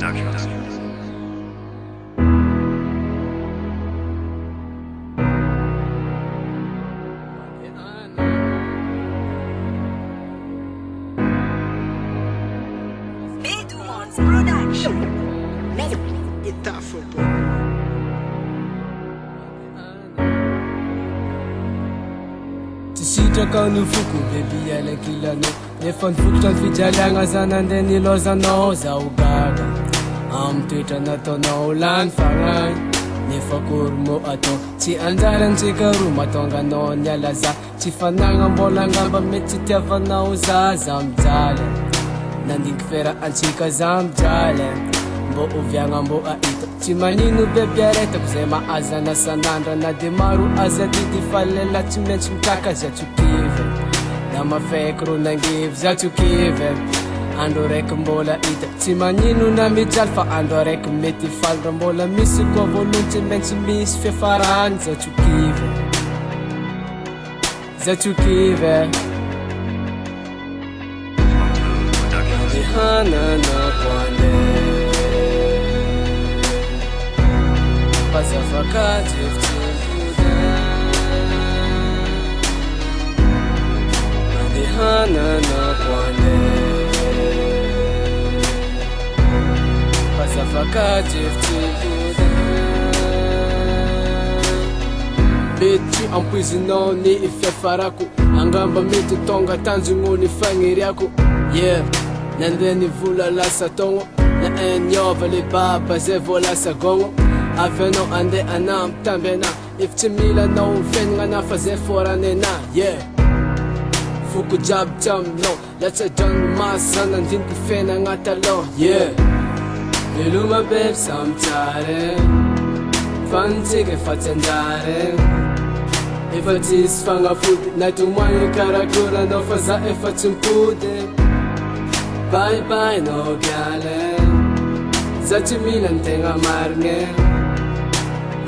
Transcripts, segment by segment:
Production. Tsisitaka no foko baby alakilano nefa nifokotra ny fijaliagna zanandeny ilozanao zaho gaga amitoetra nataonao lany fagnany nefa kory mo atao tsy anjary antsika roa mahatonga anao nialaza tsy fanagna mbola angamba mety tsy tiavanao zaza mijaly nandiniky fera antsika za mijaly mbo oviagna mbo ahita tsy manino bebe aretako zay maazana sanandra na de maro aza didy fa lela tsy maintsy mitraka za tsokivy na mafaiky ro nangivy za tsokivy andro raiky mbola hita tsy manino na mijaly fa andro raiky mety falra mbola misy koa voalohany tsy maintsy misy fiafarany za tsokivy za tsokivy hanana kwande pasafakati ftimpuda nadi hanana kwande pasafakati ftimpuda mety ampoizinao ny fiafarako angamba mety tonga tanjogno ny fagniriako yeah nandeha nivola lasa togno na eniova le baba zay voalasa gogno avy anao andeha anampitamby ana efa tsy mila anao mifiaignana fa zay foranena yeah foko jiaby tsy aminao latsadranomasy nandiniky fiainagna taloha yeah veloma beby samy tsara fa nitsika efa tsy anjary efa tsisy fagnafody na tomoagny karakory anao fa za efa tsy mipody bye bye no gale za tsy mila ny tegna marigny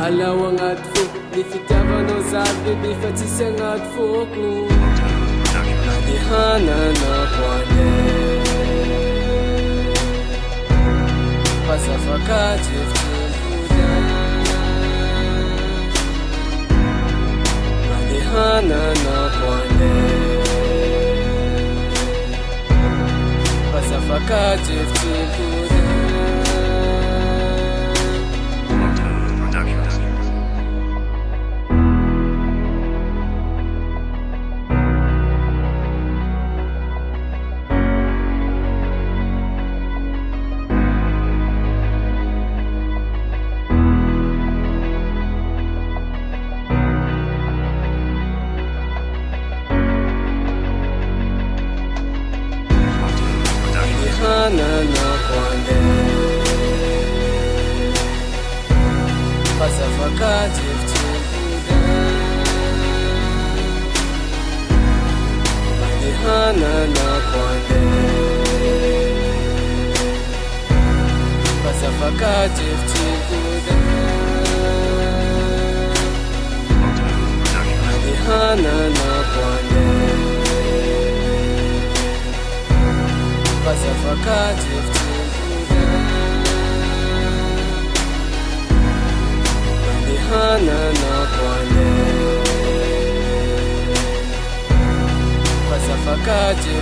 alao agnaty foko ny fitiavanao za bebe fa tsisy agnaty foko nady hanana kwande pasafakati ftimpuda nady hanana kwande pasafakati ftimpuda hanana kwande pasafakati ftimpuda nadi hanana kwande pasafakati ftimpuda nadi hanana kwande pasafakati ftimpuda nadi hanana kwande pasafakati